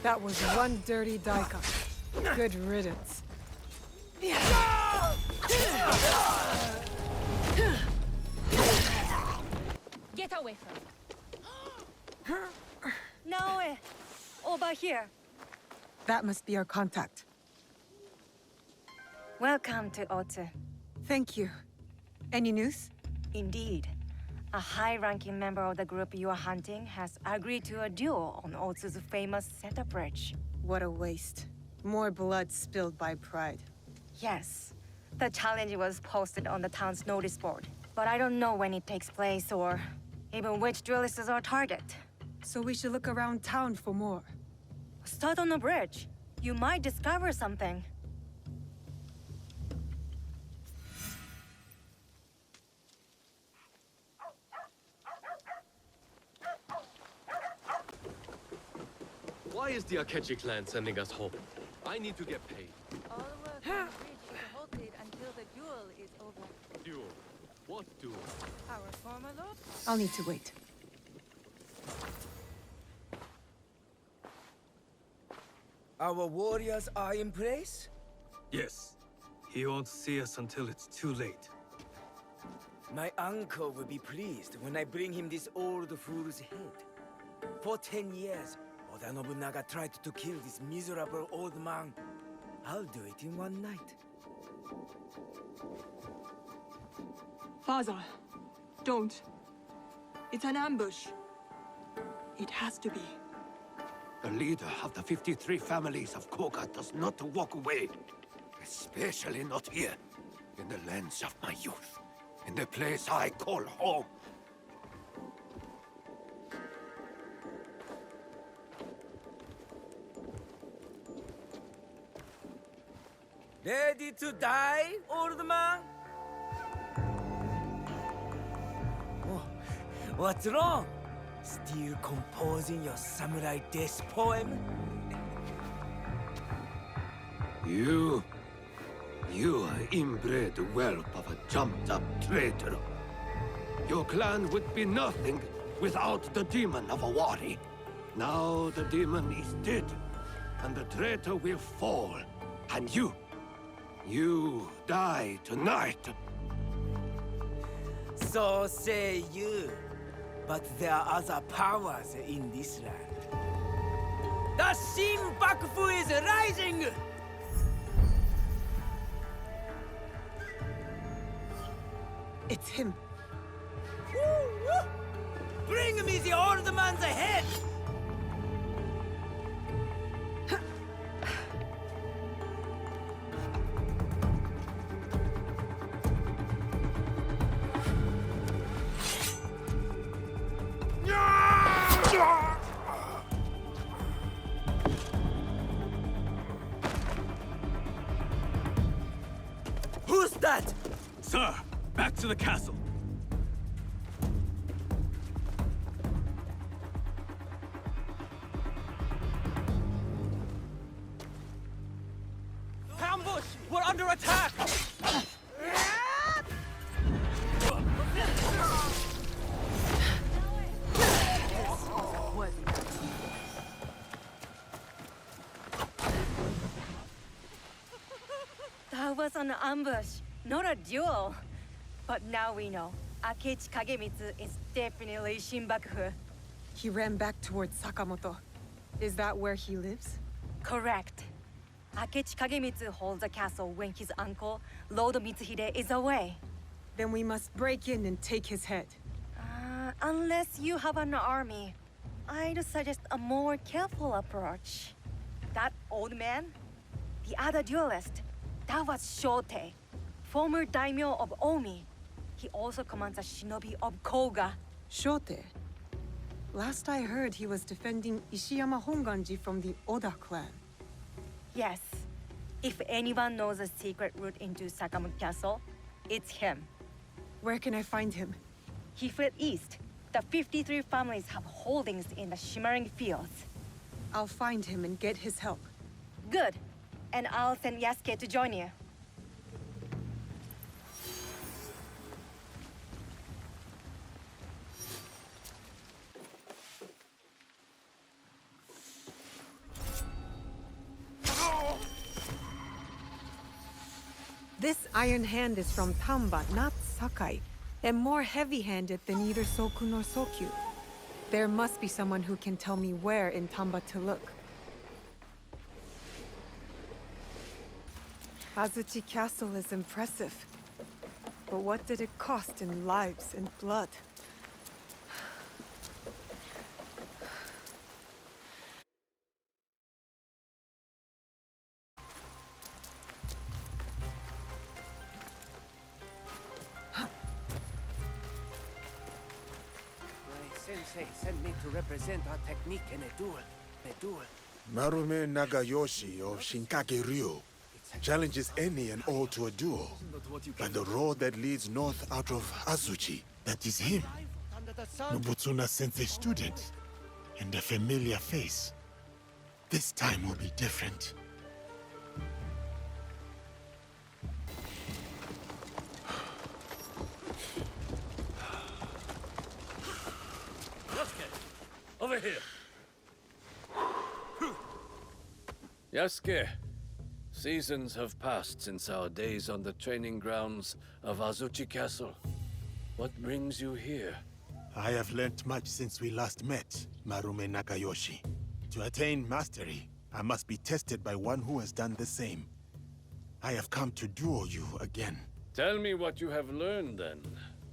That was one dirty daikon. Good riddance. Get away from me. Naoe! Over here. That must be our contact. Welcome to Otsu. Thank you. Any news? Indeed. A high-ranking member of the group you are hunting has agreed to a duel on Otsu's famous Center Bridge. What a waste. More blood spilled by pride. Yes. The challenge was posted on the town's notice board. But I don't know when it takes place or even which duelist is our target. So we should look around town for more. Start on the bridge. You might discover something. Why is the Akechi clan sending us home? I need to get paid. All work on the bridge is halted until the duel is over. Duel? What duel? Our former lord? I'll need to wait. Our warriors are in place? Yes. He won't see us until it's too late. My uncle will be pleased when I bring him this old fool's head. For 10 years, Oda Nobunaga tried to kill this miserable old man. I'll do it in one night. Father, don't. It's an ambush. It has to be. The leader of the 53 families of Koga does not walk away. Especially not here, in the lands of my youth. In the place I call home. Ready to die, old man? Oh, what's wrong? Still composing your samurai death poem? You are inbred whelp of a jumped-up traitor. Your clan would be nothing without the demon of a wari. Now the demon is dead, and the traitor will fall, and you die tonight. So say you. But there are other powers in this land. The Shin Bakufu is rising! It's him. Woo, woo. Bring me the old man's head! Who's that? Sir, back to the castle. Ambush! We're under attack! That was an ambush, not a duel. But now we know. Akechi Kagemitsu is definitely Shin Bakufu. He ran back towards Sakamoto. Is that where he lives? Correct. Akechi Kagemitsu holds a castle when his uncle, Lord Mitsuhide, is away. Then we must break in and take his head. Unless you have an army, I'd suggest a more careful approach. That old man? The other duelist? That was Shote, former daimyo of Omi. He also commands a shinobi of Koga. Shote. Last I heard, he was defending Ishiyama Honganji from the Oda clan. Yes. If anyone knows a secret route into Sakamoto Castle, it's him. Where can I find him? He fled east. The 53 families have holdings in the shimmering fields. I'll find him and get his help. Good. And I'll send Yasuke to join you. This Iron Hand is from Tamba, not Sakai, and more heavy-handed than either Soku nor Sokyu. There must be someone who can tell me where in Tamba to look. Azuchi Castle is impressive. But what did it cost in lives and blood? My sensei sent me to represent our technique in a duel. Marume Nagayoshi of Shinkage Ryo challenges any and all to a duel. By the road that leads north out of Azuchi, that is him. Nobutsuna Sensei student, and a familiar face. This time will be different. Yasuke! Over here! Yasuke, seasons have passed since our days on the training grounds of Azuchi Castle. What brings you here? I have learnt much since we last met, Marume Nagayoshi. To attain mastery, I must be tested by one who has done the same. I have come to duel you again. Tell me what you have learned, then.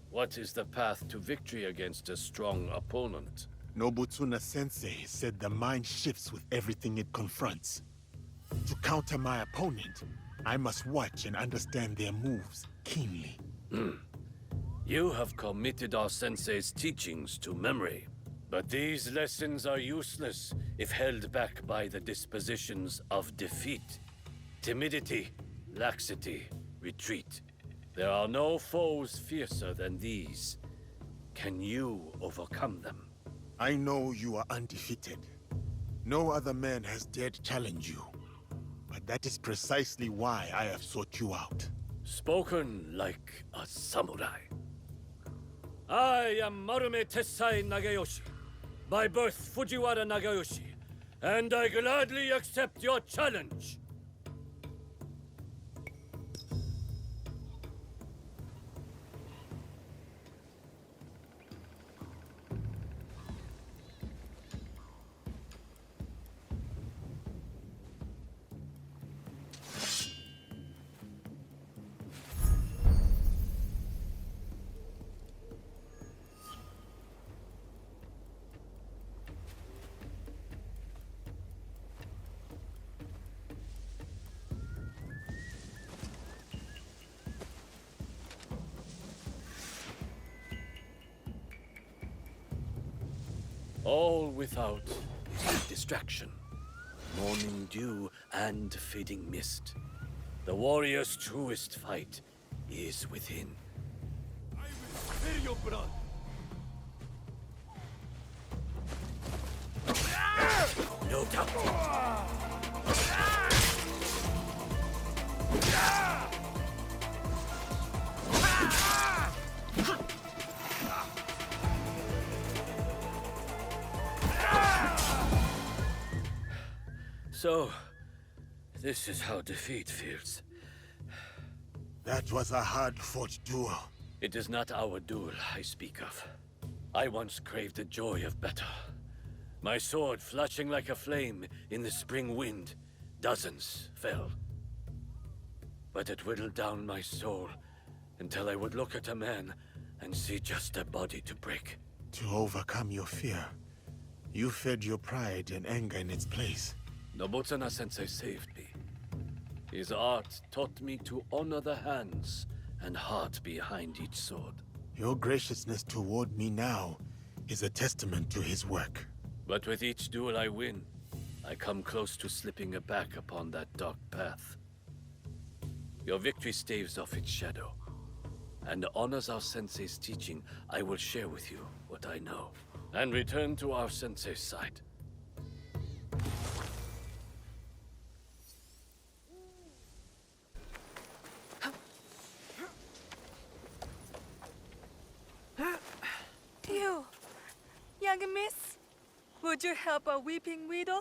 What is the path to victory against a strong opponent? Nobutsuna Sensei said the mind shifts with everything it confronts. To counter my opponent, I must watch and understand their moves keenly. You have committed our sensei's teachings to memory. But these lessons are useless if held back by the dispositions of defeat. Timidity, laxity, retreat. There are no foes fiercer than these. Can you overcome them? I know you are undefeated. No other man has dared challenge you. But that is precisely why I have sought you out. Spoken like a samurai. I am Marume Tessai Nagayoshi, by birth Fujiwara Nagayoshi, and I gladly accept your challenge. All without is distraction, morning dew and fading mist. The warrior's truest fight is within. I will spare your blood. No doubt. So, this is how defeat feels. That was a hard-fought duel. It is not our duel I speak of. I once craved the joy of battle. My sword flashing like a flame in the spring wind. Dozens fell. But it whittled down my soul until I would look at a man and see just a body to break. To overcome your fear, you fed your pride and anger in its place. Nobutsuna Sensei saved me. His art taught me to honor the hands and heart behind each sword. Your graciousness toward me now is a testament to his work. But with each duel I win, I come close to slipping back upon that dark path. Your victory staves off its shadow, and honors our sensei's teaching. I will share with you what I know, and return to our sensei's side. You, young miss, would you help a weeping widow?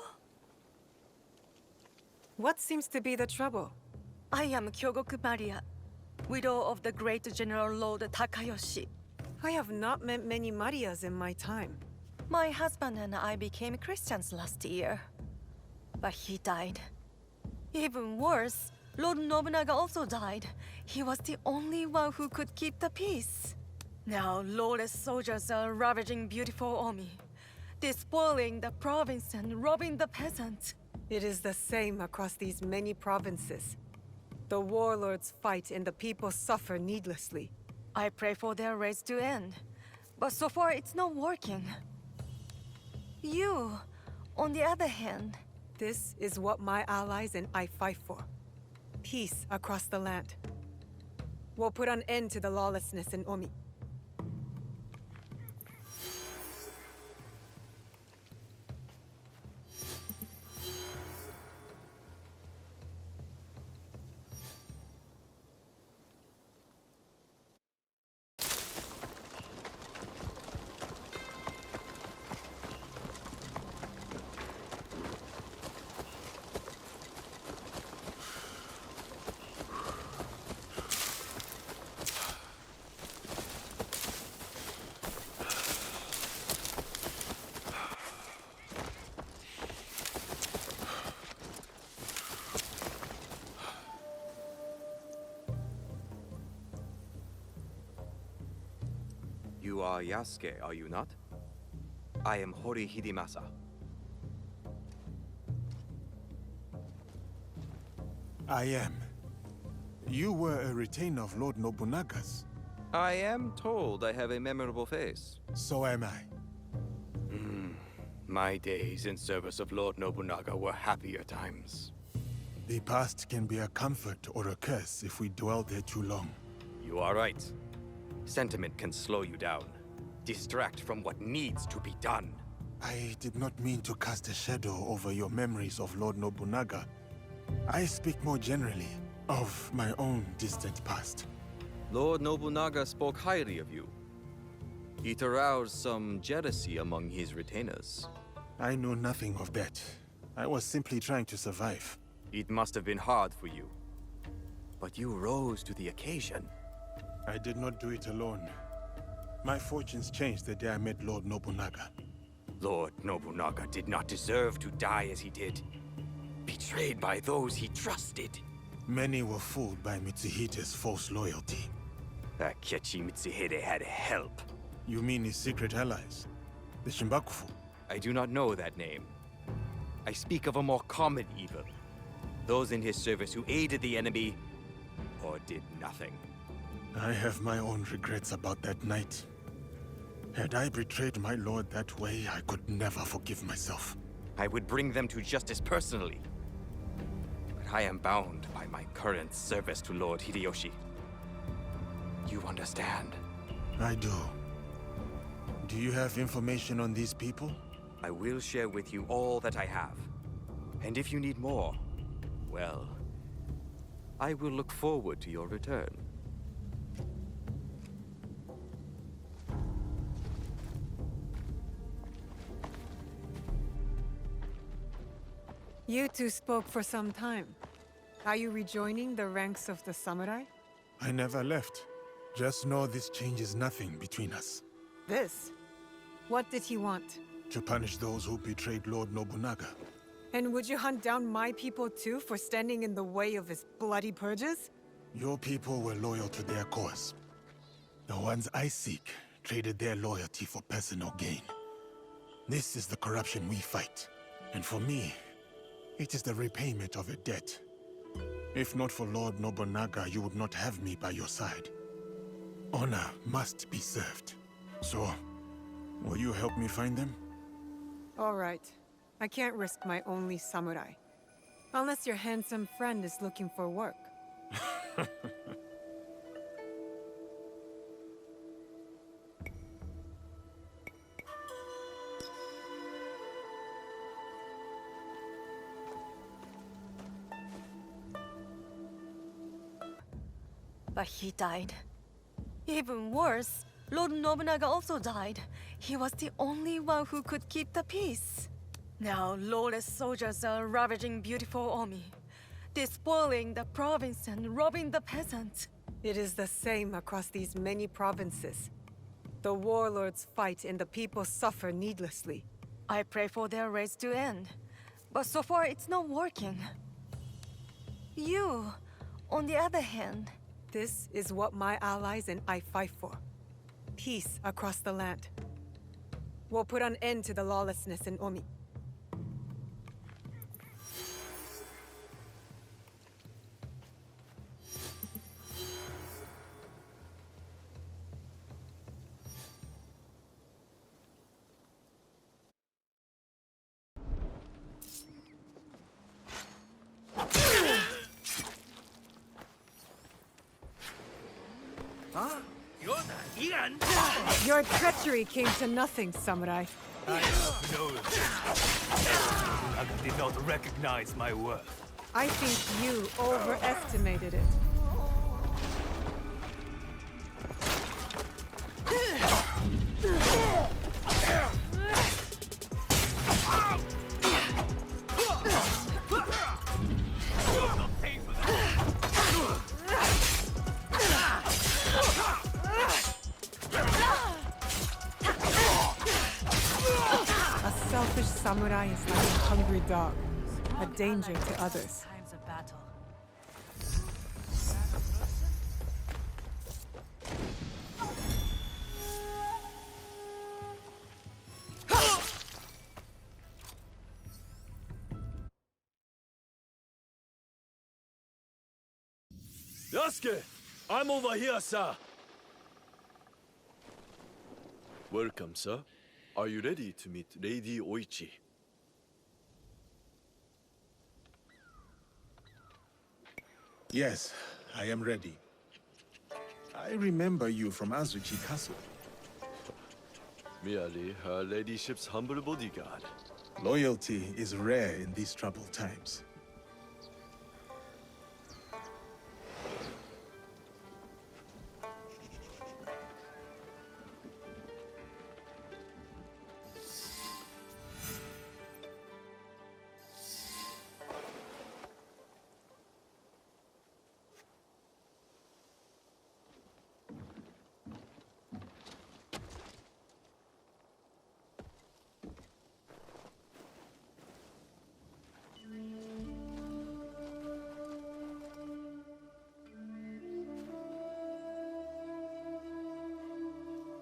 What seems to be the trouble? I am Kyogoku Maria, widow of the great General Lord Takayoshi. I have not met many Marias in my time. My husband and I became Christians last year, but he died. Even worse, Lord Nobunaga also died. He was the only one who could keep the peace. Now lawless soldiers are ravaging beautiful Omi, despoiling the province and robbing the peasants. It is the same across these many provinces. The warlords fight and the people suffer needlessly. I pray for their raids to end, but so far it's not working. You, on the other hand... This is what my allies and I fight for. Peace across the land. We'll put an end to the lawlessness in Omi. You are Yasuke, are you not? I am Hori Hidemasa. I am. You were a retainer of Lord Nobunaga's. I am told I have a memorable face. So am I. My days in service of Lord Nobunaga were happier times. The past can be a comfort or a curse if we dwell there too long. You are right. Sentiment can slow you down, distract from what needs to be done. I did not mean to cast a shadow over your memories of Lord Nobunaga. I speak more generally of my own distant past. Lord Nobunaga spoke highly of you. It aroused some jealousy among his retainers. I know nothing of that. I was simply trying to survive. It must have been hard for you. But you rose to the occasion. I did not do it alone. My fortunes changed the day I met Lord Nobunaga. Lord Nobunaga did not deserve to die as he did. Betrayed by those he trusted. Many were fooled by Mitsuhide's false loyalty. Akechi Mitsuhide had help. You mean his secret allies? The Shimbakufu? I do not know that name. I speak of a more common evil. Those in his service who aided the enemy or did nothing. I have my own regrets about that night. Had I betrayed my lord that way, I could never forgive myself. I would bring them to justice personally. But I am bound by my current service to Lord Hideyoshi. You understand? I do. Do you have information on these people? I will share with you all that I have. And if you need more, well, I will look forward to your return. You two spoke for some time. Are you rejoining the ranks of the samurai? I never left. Just know this changes nothing between us. This? What did he want? To punish those who betrayed Lord Nobunaga. And would you hunt down my people too for standing in the way of his bloody purges? Your people were loyal to their cause. The ones I seek traded their loyalty for personal gain. This is the corruption we fight. And for me, it is the repayment of a debt. If not for Lord Nobunaga, you would not have me by your side. Honor must be served. So, will you help me find them? All right. I can't risk my only samurai. Unless your handsome friend is looking for work. But he died. Even worse, Lord Nobunaga also died. He was the only one who could keep the peace. Now lawless soldiers are ravaging beautiful Omi, despoiling the province and robbing the peasants. It is the same across these many provinces. The warlords fight and the people suffer needlessly. I pray for their raids to end, but so far it's not working. You, on the other hand... This is what my allies and I fight for. Peace across the land. We'll put an end to the lawlessness in Omi. Your treachery came to nothing, samurai. I know I did not recognize my worth. I think you overestimated it. A selfish samurai is like a hungry dog, a danger to others. Times of battle. Yasuke! I'm over here, sir! Welcome, sir. Are you ready to meet Lady Oichi? Yes, I am ready. I remember you from Azuchi Castle. Merely her ladyship's humble bodyguard. Loyalty is rare in these troubled times.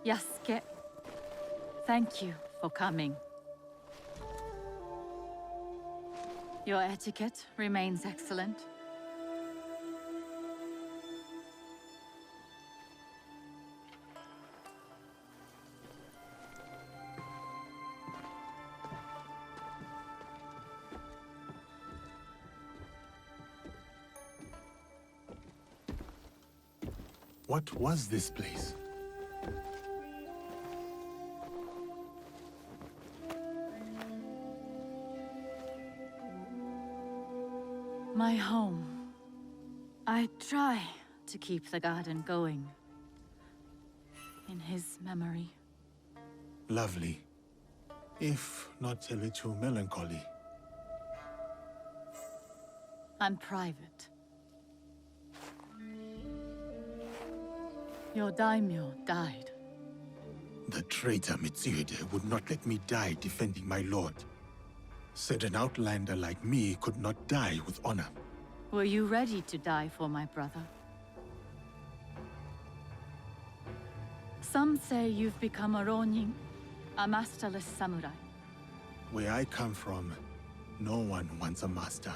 Yasuke, thank you for coming. Your etiquette remains excellent. What was this place? My home. I try to keep the garden going. In his memory. Lovely. If not a little melancholy. I'm private. Your daimyo died. The traitor Mitsuhide would not let me die defending my lord. Said an outlander like me could not die with honor. Were you ready to die for my brother? Some say you've become a ronin, a masterless samurai. Where I come from, no one wants a master.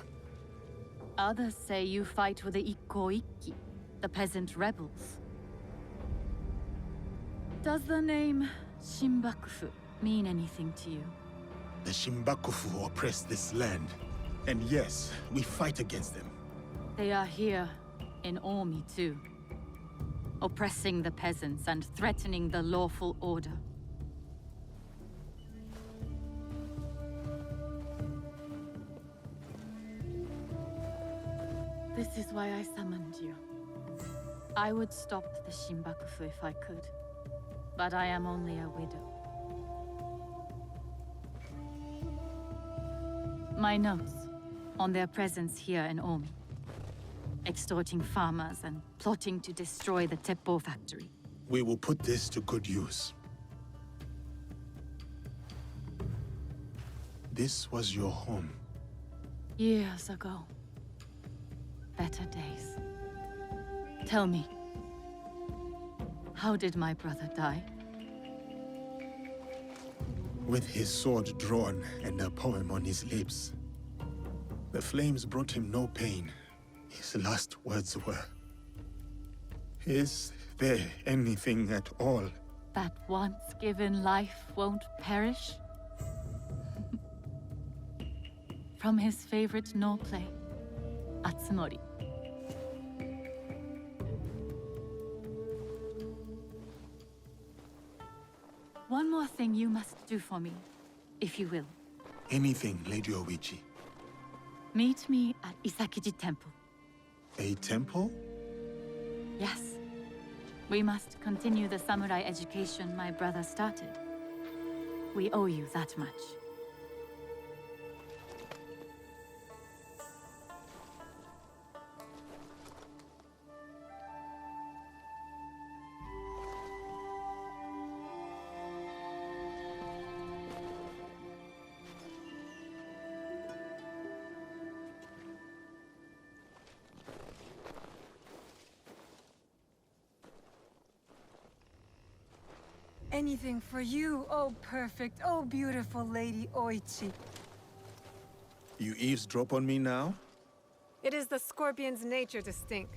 Others say you fight with the Ikkoiki, the peasant rebels. Does the name Shinbakufu mean anything to you? The Shinbakufu oppress this land. And yes, we fight against them. They are here in Omi too. Oppressing the peasants and threatening the lawful order. This is why I summoned you. I would stop the Shinbakufu if I could. But I am only a widow. My notes on their presence here in Omi. extorting farmers and plotting to destroy the Teppo factory. We will put this to good use. This was your home. Years ago. Better days. Tell me, how did my brother die? With his sword drawn and a poem on his lips. The flames brought him no pain. His last words were, "Is there anything at all That once given life won't perish? From his favorite no play, Atsumori. One more thing you must do for me, if you will. Anything, Lady Oichi. Meet me at Isakiji Temple. A temple? Yes. We must continue the samurai education my brother started. We owe you that much. Anything for you, oh perfect, oh beautiful Lady Oichi. You eavesdrop on me now? It is the scorpion's nature to stink.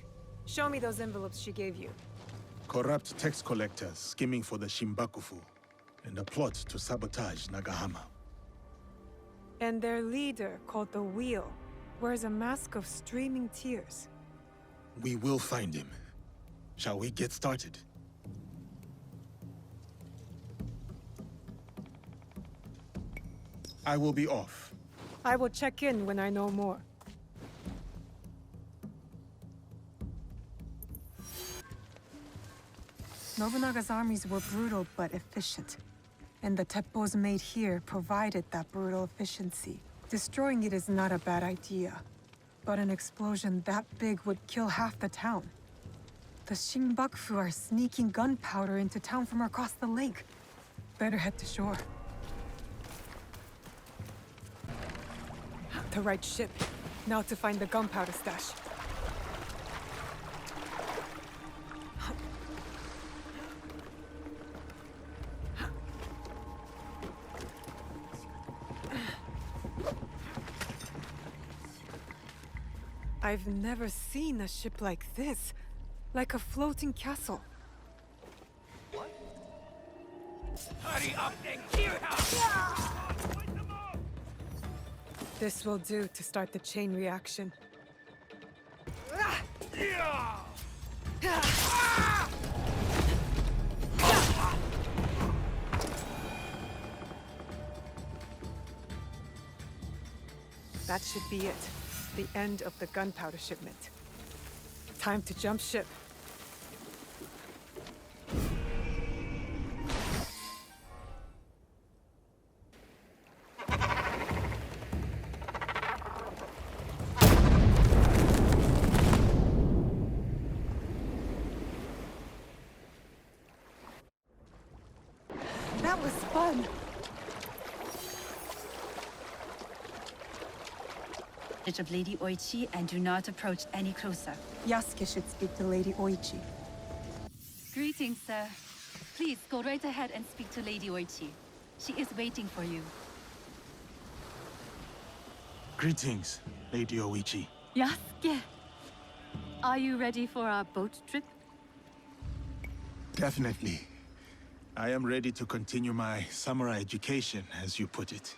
Show me those envelopes she gave you. Corrupt tax collectors skimming for the Shimbakufu, and a plot to sabotage Nagahama. And their leader, called the Wheel, wears a mask of streaming tears. We will find him. Shall we get started? I will be off. I will check in when I know more. Nobunaga's armies were brutal but efficient. And the teppos made here provided that brutal efficiency. Destroying it is not a bad idea. But an explosion that big would kill half the town. The Shinbakufu are sneaking gunpowder into town from across the lake. Better head to shore. The right ship. Now to find the gunpowder stash. I've never seen a ship like this. Like a floating castle. What? Hurry up and kill her! This will do to start the chain reaction. That should be it. The end of the gunpowder shipment. Time to jump ship. That was fun. Of Lady Oichi and do not approach any closer. Yasuke should speak to Lady Oichi. Greetings, sir. Please go right ahead and speak to Lady Oichi. She is waiting for you. Greetings, Lady Oichi. Yasuke! Are you ready for our boat trip? Definitely. I am ready to continue my samurai education, as you put it.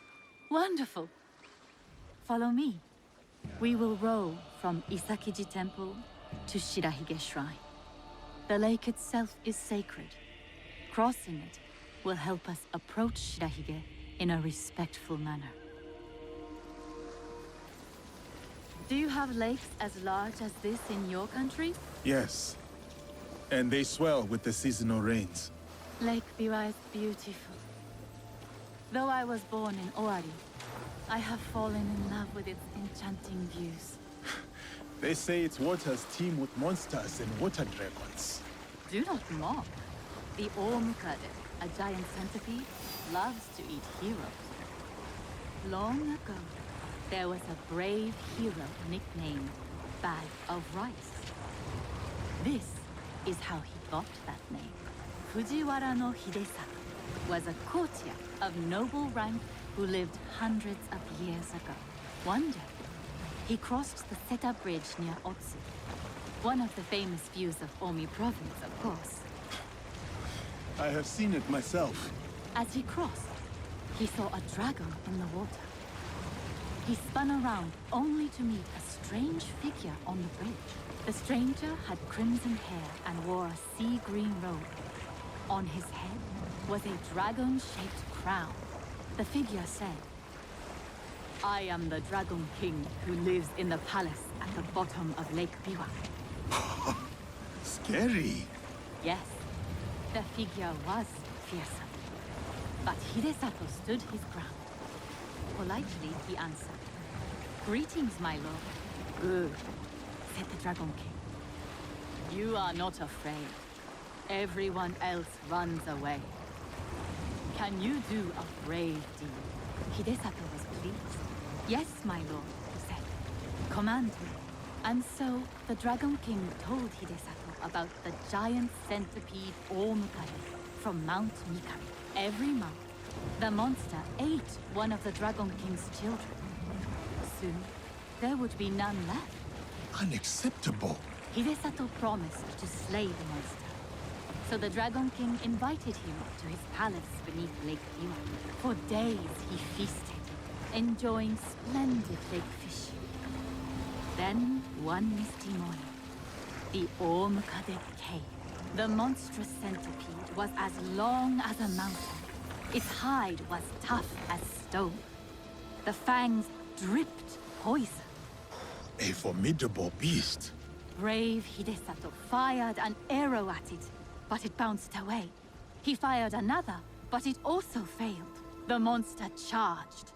Wonderful. Follow me. We will row from Isakiji Temple to Shirahige Shrine. The lake itself is sacred. Crossing it will help us approach Shirahige in a respectful manner. Do you have lakes as large as this in your country? Yes. And they swell with the seasonal rains. Lake Biwa is beautiful. Though I was born in Owari, I have fallen in love with its enchanting views. They say its waters teem with monsters and water dragons. Do not mock. The Ormukade, a giant centipede, loves to eat heroes. Long ago, there was a brave hero nicknamed Bag of Rice. This is how he got that name. Fujiwara no Hidesato was a courtier of noble rank who lived hundreds of years ago. One day, he crossed the Seta Bridge near Otsu, one of the famous views of Omi province, of course. I have seen it myself. As he crossed, he saw a dragon in the water. He spun around only to meet a strange figure on the bridge. The stranger had crimson hair and wore a sea green robe. On his head was a dragon-shaped crown. The figure said, "I am the Dragon King who lives in the palace at the bottom of Lake Biwa." Scary. Yes, the figure was fearsome. But Hidesato stood his ground. Politely, he answered, "Greetings, my lord." "Good," said the Dragon King. "You are not afraid. Everyone else runs away. Can you do a brave deed?" Hidesato was pleased. "Yes, my lord," he said. "Command me." And so, the Dragon King told Hidesato about the giant centipede Ormukade from Mount Mikami. Every month, the monster ate one of the Dragon King's children. Soon, there would be none left. Unacceptable. Hidesato promised to slay the monster. So the Dragon King invited him to his palace beneath Lake Biwa. For days he feasted, enjoying splendid lake fish. Then, one misty morning, the Ormukade came. The monstrous centipede was as long as a mountain. Its hide was tough as stone. The fangs dripped poison. A formidable beast. Brave Hidesato fired an arrow at it, but it bounced away. He fired another, but it also failed. The monster charged.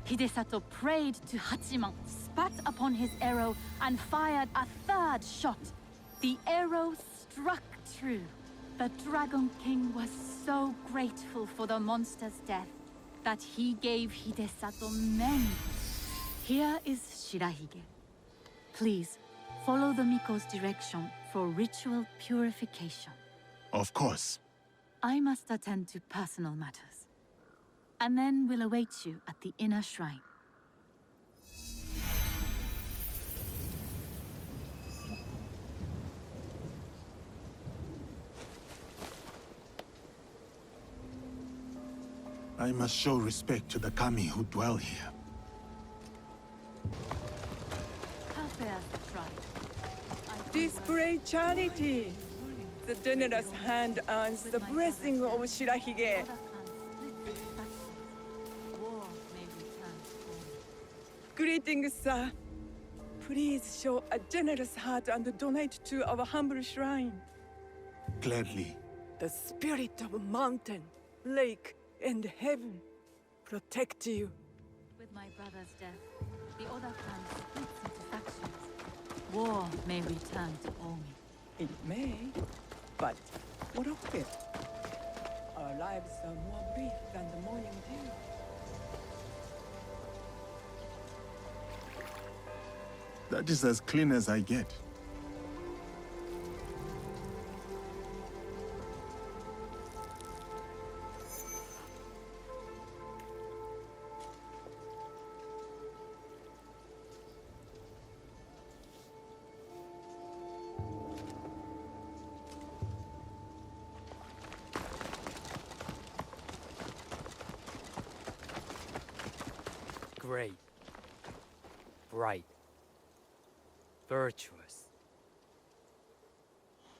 Hidesato prayed to Hachiman, spat upon his arrow, and fired a third shot. The arrow struck true. The Dragon King was so grateful for the monster's death that he gave Hidesato many. Here is Shirahige. Please, follow the Miko's direction for ritual purification. Of course. I must attend to personal matters. And then we'll await you at the inner shrine. I must show respect to the kami who dwell here. How fares the shrine? Display charity. The generous hand earns the blessing of Shirahige. Greetings, sir. Please show a generous heart and donate to our humble shrine. Gladly. The spirit of mountain, lake, and heaven protect you. With my brother's death, the Oda clan splits into factions. War may return to Omi. It may, but what of it? Our lives are more brief than the morning dew. That is as clean as I get. Great, bright, virtuous.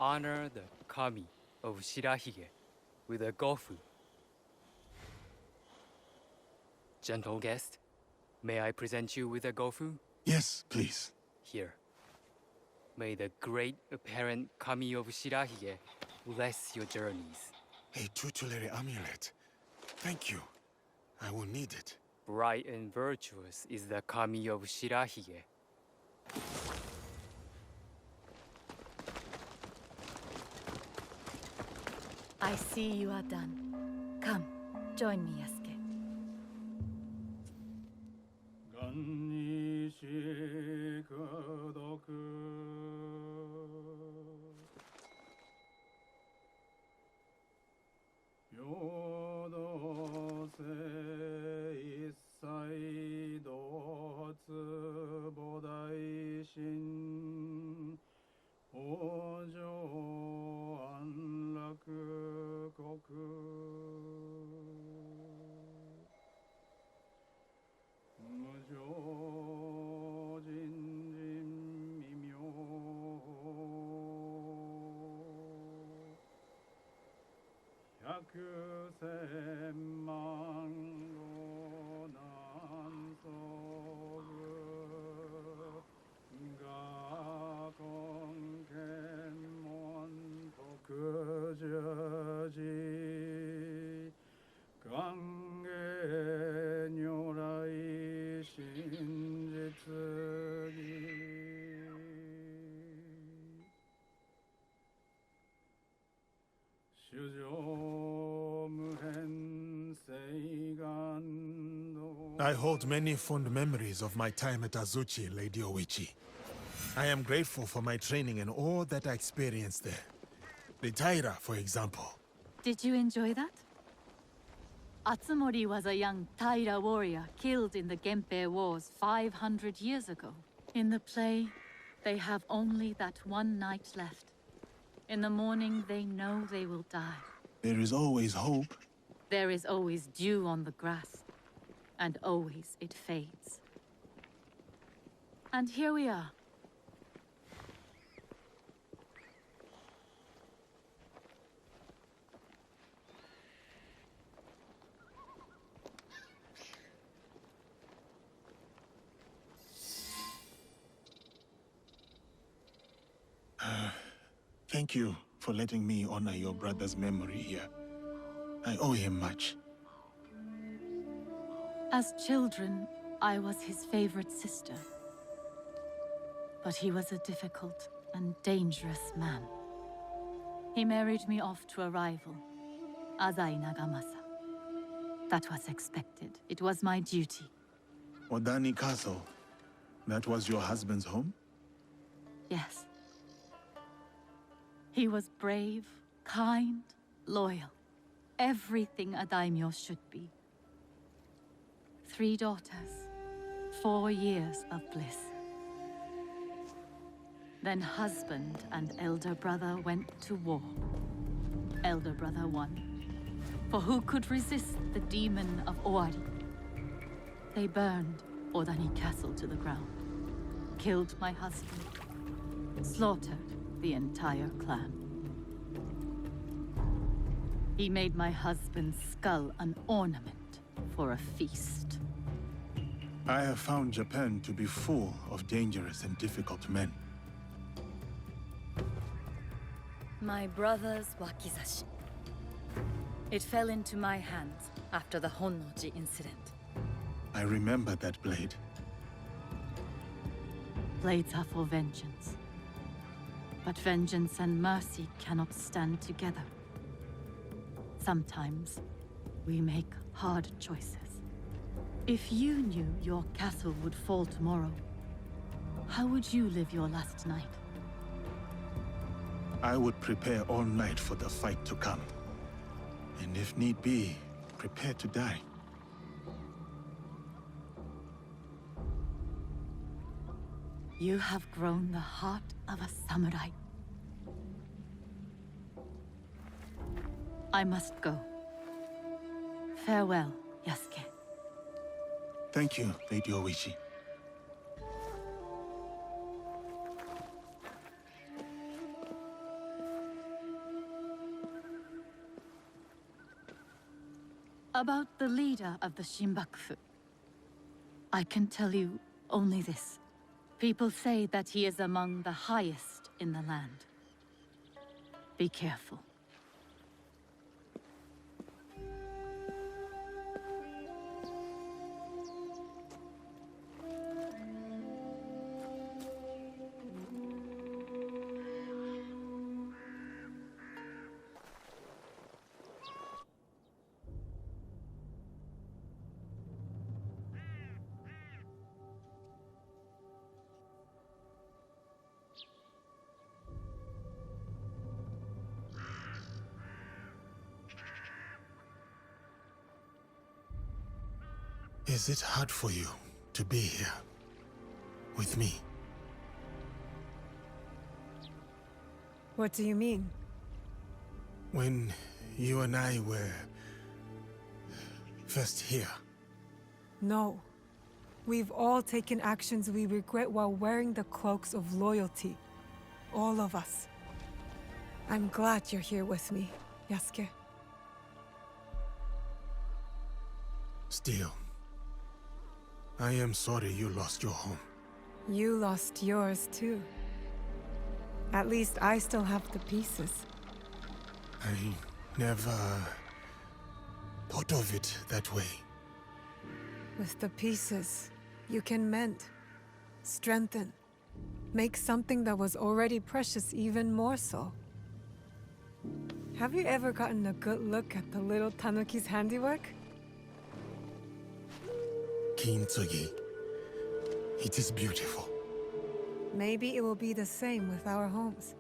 Honor the kami of Shirahige with a gofu. Gentle guest, may I present you with a gofu? Yes, please. Here. May the great apparent kami of Shirahige bless your journeys. A tutelary amulet. Thank you. I will need it. Bright and virtuous is the kami of Shirahige. I see you are done. Come, join me, Yasuke. にしくどく平等性一切同発菩提心往生安楽国 無常人人未明百千万語難遭遇我根検問特十字願下如来真実義主上無変誓願道 I hold many fond memories of my time at Azuchi, Lady Oichi. I am grateful for my training and all that I experienced there. The Taira, for example. Did you enjoy that? Atsumori was a young Taira warrior killed in the Genpei Wars 500 years ago. In the play, they have only that one night left. In the morning, they know they will die. There is always hope. There is always dew on the grass, and always it fades. And here we are. Thank you for letting me honor your brother's memory here. I owe him much. As children, I was his favorite sister. But he was a difficult and dangerous man. He married me off to a rival, Azai Nagamasa. That was expected. It was my duty. Odani Castle. That was your husband's home? Yes. He was brave, kind, loyal. Everything a daimyo should be. 3 daughters, 4 years of bliss. Then husband and elder brother went to war. Elder brother won. For who could resist the demon of Owari? They burned Odani Castle to the ground, killed my husband, slaughtered the entire clan. He made my husband's skull an ornament for a feast. I have found Japan to be full of dangerous and difficult men. My brother's wakizashi. It fell into my hands after the Honnoji incident. I remember that blade. Blades are for vengeance. But vengeance and mercy cannot stand together. Sometimes, we make hard choices. If you knew your castle would fall tomorrow, how would you live your last night? I would prepare all night for the fight to come. And if need be, prepare to die. You have grown the heart of a samurai. I must go. Farewell, Yasuke. Thank you, Lady Oichi. About the leader of the Shinbakufu, I can tell you only this. People say that he is among the highest in the land. Be careful. Is it hard for you to be here with me? What do you mean? When you and I were first here. No. We've all taken actions we regret while wearing the cloaks of loyalty. All of us. I'm glad you're here with me, Yasuke. Still, I am sorry you lost your home. You lost yours too. At least I still have the pieces. I never thought of it that way. With the pieces, you can mend, strengthen, make something that was already precious even more so. Have you ever gotten a good look at the little tanuki's handiwork? Kintsugi. It is beautiful. Maybe it will be the same with our homes.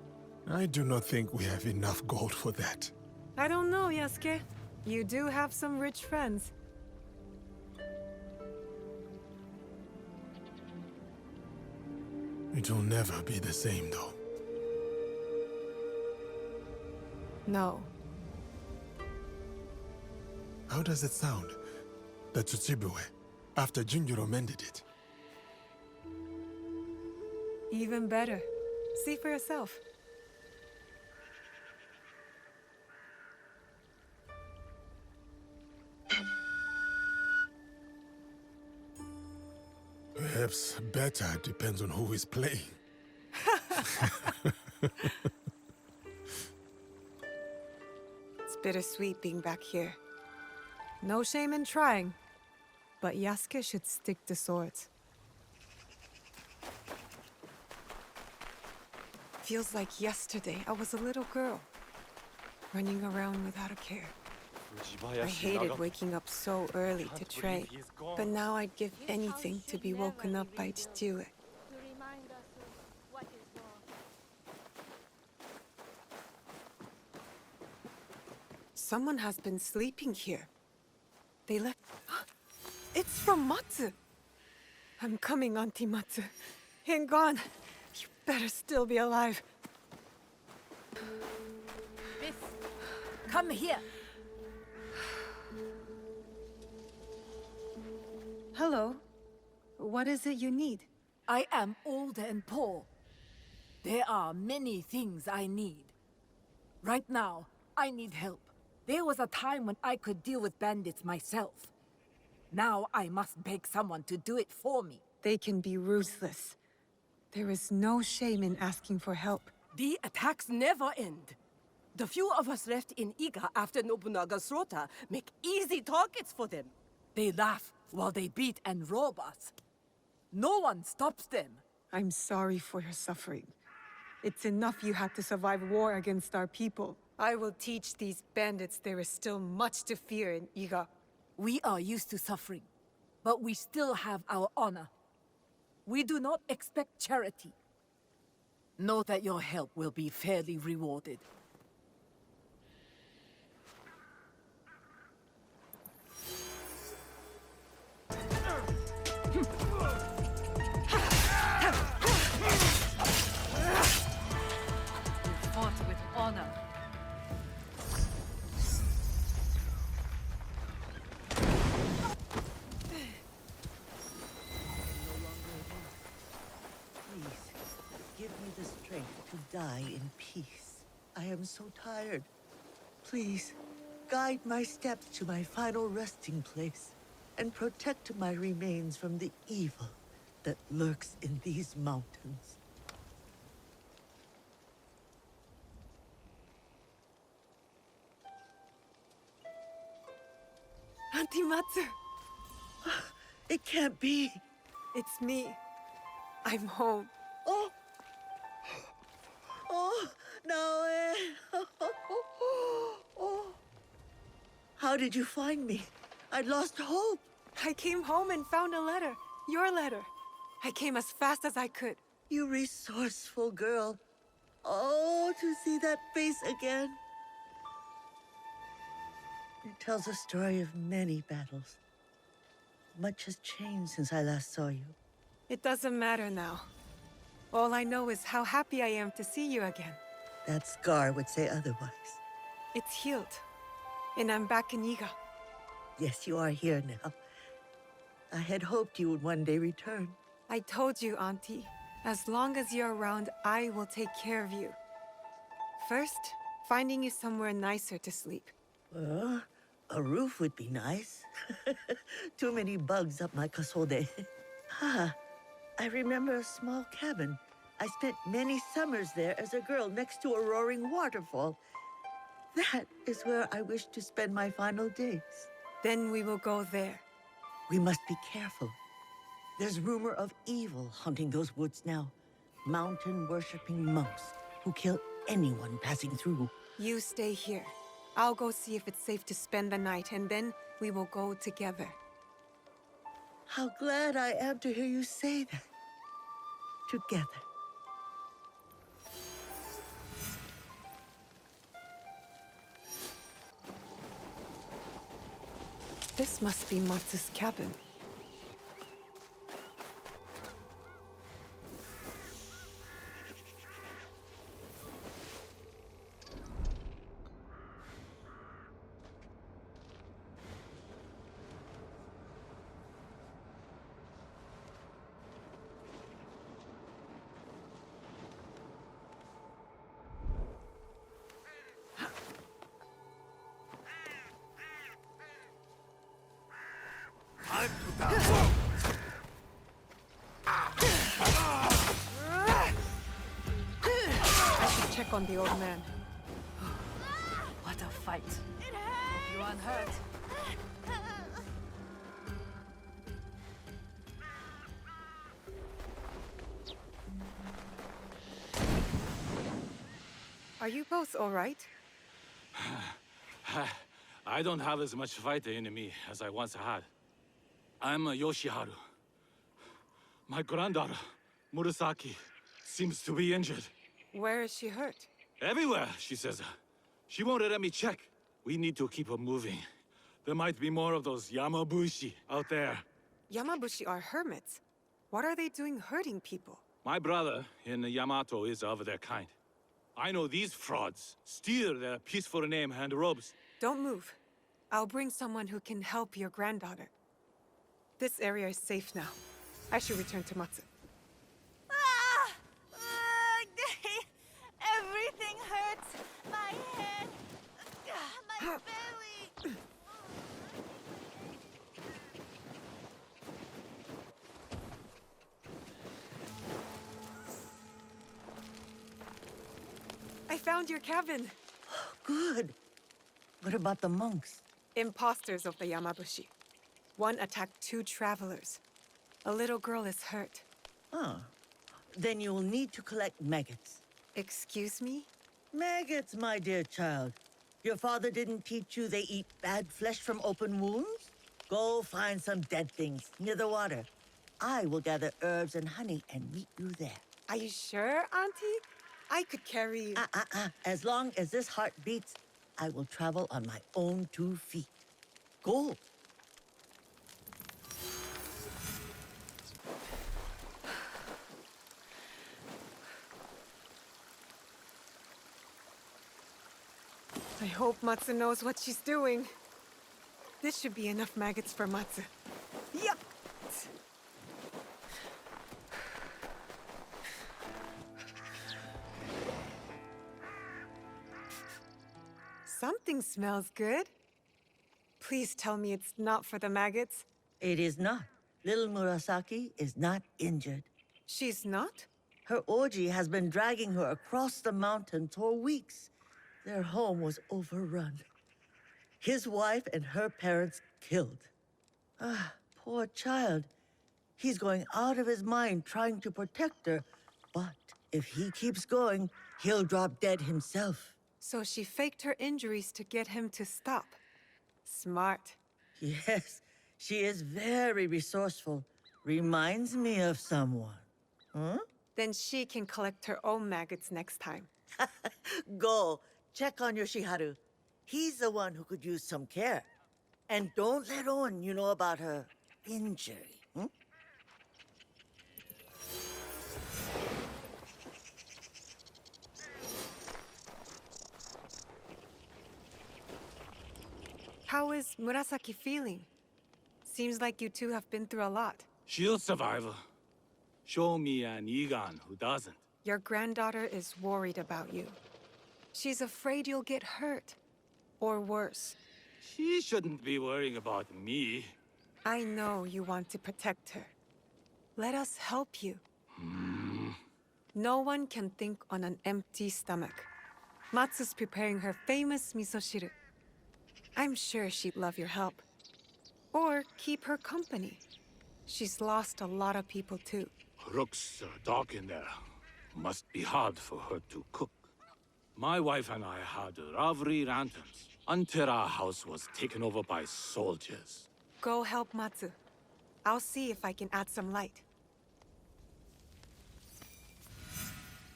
I do not think we have enough gold for that. I don't know, Yasuke. You do have some rich friends. It will never be the same, though. No. How does it sound? The Tsuchibue, after Junjuro mended it. Even better. See for yourself. Perhaps better depends on who is playing. It's bittersweet being back here. No shame in trying, but Yasuke should stick to swords. Feels like yesterday I was a little girl, running around without a care. I hated waking up so early to train, but now I'd give anything to be woken up by Chichiue. Someone has been sleeping here. They left... It's from Matsu! I'm coming, Auntie Matsu. Hang on. You better still be alive. Miss, come here. Hello. What is it you need? I am old and poor. There are many things I need. Right now, I need help. There was a time when I could deal with bandits myself. Now I must beg someone to do it for me. They can be ruthless. There is no shame in asking for help. The attacks never end. The few of us left in Iga after Nobunaga's Rota make easy targets for them. They laugh while they beat and rob us. No one stops them. I'm sorry for your suffering. It's enough you had to survive war against our people. I will teach these bandits there is still much to fear in Iga. We are used to suffering, but we still have our honor. We do not expect charity. Know that your help will be fairly rewarded. Fought with honor. Give me the strength to die in peace. I am so tired. Please, guide my steps to my final resting place and protect my remains from the evil that lurks in these mountains. Auntie Matsu! It can't be. It's me. I'm home. Oh! Oh, Naoe! Oh. How did you find me? I lost hope. I came home and found a letter. Your letter. I came as fast as I could. You resourceful girl. Oh, to see that face again. It tells a story of many battles. much has changed since I last saw you. It doesn't matter now. All I know is how happy I am to see you again. That scar would say otherwise. It's healed. And I'm back in Iga. Yes, you are here now. I had hoped you would one day return. I told you, Auntie. As long as you're around, I will take care of you. First, finding you somewhere nicer to sleep. Well, a roof would be nice. Too many bugs up my kasode. I remember a small cabin. I spent many summers there as a girl next to a roaring waterfall. That is where I wish to spend my final days. Then we will go there. We must be careful. There's rumor of evil haunting those woods now. Mountain-worshipping monks who kill anyone passing through. You stay here. I'll go see if it's safe to spend the night, and then we will go together. How glad I am to hear you say that. Together. This must be Matsu's cabin. Check on the old man. What a fight. Hope you aren't hurt. Are you both all right? I don't have as much fighter in me as I once had. I'm a Yoshiharu. My granddaughter, Murasaki, seems to be injured. Where is she hurt? Everywhere, she says. She won't let me check. We need to keep her moving. There might be more of those Yamabushi out there. Yamabushi are hermits. What are they doing hurting people? My brother in Yamato is of their kind. I know these frauds steal their peaceful name and robes. Don't move. I'll bring someone who can help your granddaughter. This area is safe now. I should return to Matsu. Everything hurts. My head. My belly. I found your cabin. Good. What about the monks? Imposters of the Yamabushi. One attacked 2 travelers. A little girl is hurt. Then you will need to collect maggots. Excuse me? Maggots, my dear child. Your father didn't teach you they eat bad flesh from open wounds? Go find some dead things near the water. I will gather herbs and honey and meet you there. Are you sure, Auntie? I could carry you. As long as this heart beats, I will travel on my own 2 feet. Go. I hope Matsu knows what she's doing. This should be enough maggots for Matsu. Yup! Something smells good. Please tell me it's not for the maggots. It is not. Little Murasaki is not injured. She's not? Her Oji has been dragging her across the mountain for weeks. Their home was overrun. His wife and her parents killed. Poor child. He's going out of his mind trying to protect her, but if he keeps going, he'll drop dead himself. So she faked her injuries to get him to stop. Smart. Yes, she is very resourceful. Reminds me of someone. Then she can collect her own maggots next time. Go, check on Yoshiharu. He's the one who could use some care. And don't let on you know about her injury. How is Murasaki feeling? Seems like you two have been through a lot. She'll survive. Show me an Egon who doesn't. Your granddaughter is worried about you. She's afraid you'll get hurt. Or worse. She shouldn't be worrying about me. I know you want to protect her. Let us help you. No one can think on an empty stomach. Matsu's preparing her famous misoshiru. I'm sure she'd love your help. Or keep her company. She's lost a lot of people too. Looks dark in there. Must be hard for her to cook. My wife and I had rivalry lanterns until our house was taken over by soldiers. Go help Matsu. I'll see if I can add some light.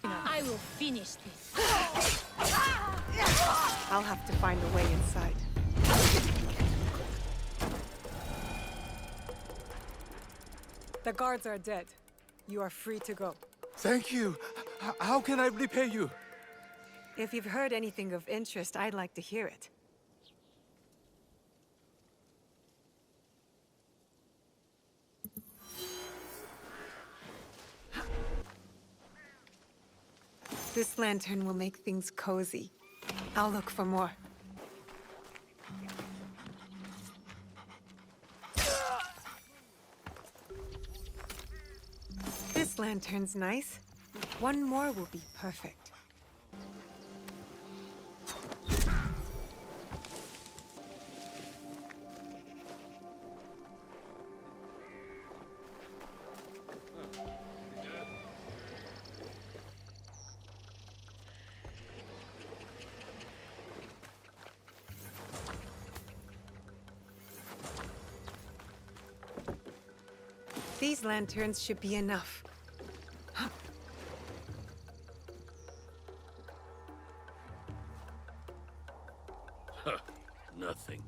I will finish this. I'll have to find a way inside. The guards are dead. You are free to go. Thank you. How can I repay you? If you've heard anything of interest, I'd like to hear it. This lantern will make things cozy. I'll look for more. This lantern's nice. One more will be perfect. These lanterns should be enough. Nothing.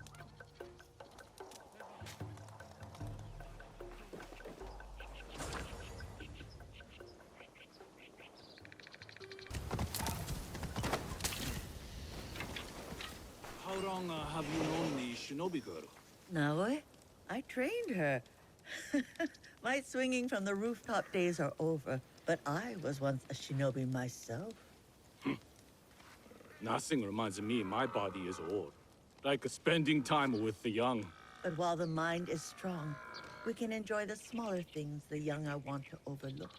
How long have you known the shinobi girl? Naoe? I trained her. My swinging from the rooftop days are over, but I was once a shinobi myself. Nothing reminds me my body is old. Like spending time with the young. But while the mind is strong, we can enjoy the smaller things the young are wont to overlook.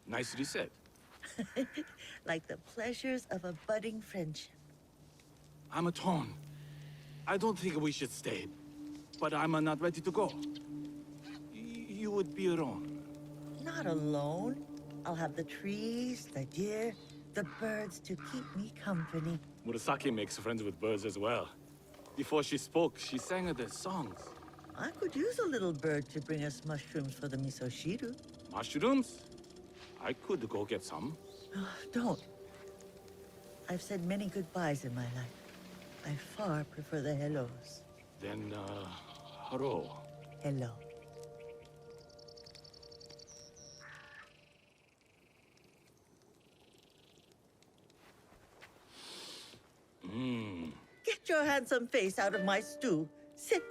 Nicely said. Like the pleasures of a budding friendship. I'm torn. I don't think we should stay, but I'm not ready to go. You would be alone. Not alone. I'll have the trees, the deer, the birds to keep me company. Murasaki makes friends with birds as well. Before she spoke, she sang their songs. I could use a little bird to bring us mushrooms for the misoshiru. Mushrooms? I could go get some. Don't. I've said many goodbyes in my life. I far prefer the hellos. Then, hello. Hello. Get your handsome face out of my stew. Sit.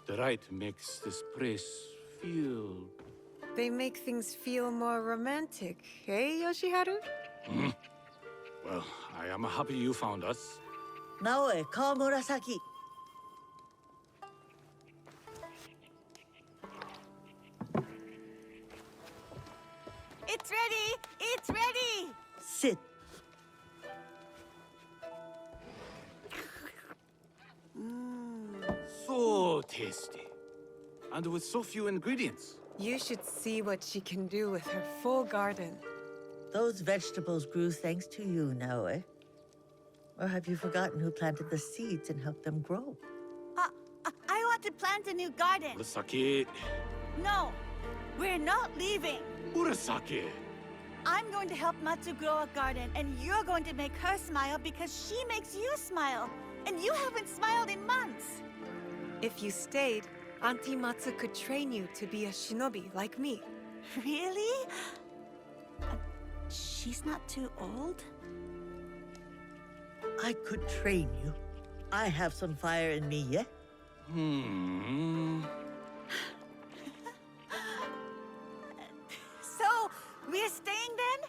The right makes this place feel... They make things feel more romantic, eh, Yoshiharu? Well, I am happy you found us. Naoe, call Murasaki. It's ready! It's ready! Sit. So tasty. And with so few ingredients. You should see what she can do with her full garden. Those vegetables grew thanks to you, Naoe. Or have you forgotten who planted the seeds and helped them grow? I want to plant a new garden. Murasaki. No, we're not leaving. Murasaki. I'm going to help Matsu grow a garden, and you're going to make her smile because she makes you smile. And you haven't smiled in months. If you stayed, Auntie Matsu could train you to be a shinobi like me. Really? She's not too old? I could train you. I have some fire in me yet. So, we're staying then?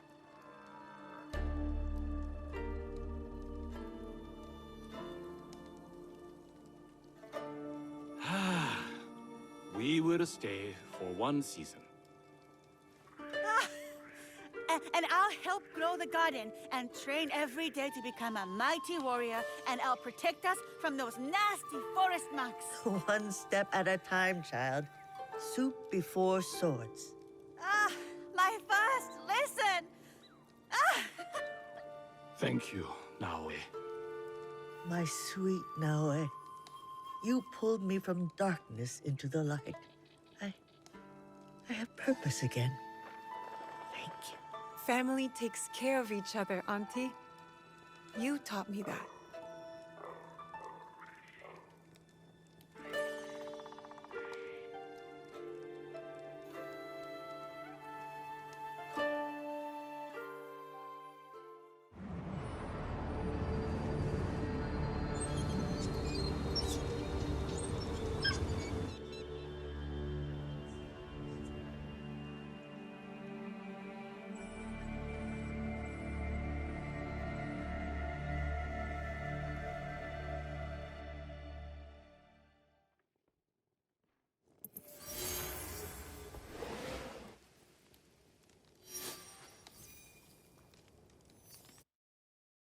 We will stay for 1 season. And I'll help grow the garden and train every day to become a mighty warrior, and I'll protect us from those nasty forest monks. One step at a time, child. Soup before swords. My first lesson! Thank you, Naoe. My sweet Naoe. You pulled me from darkness into the light. I have purpose again. Thank you. Family takes care of each other, Auntie. You taught me that.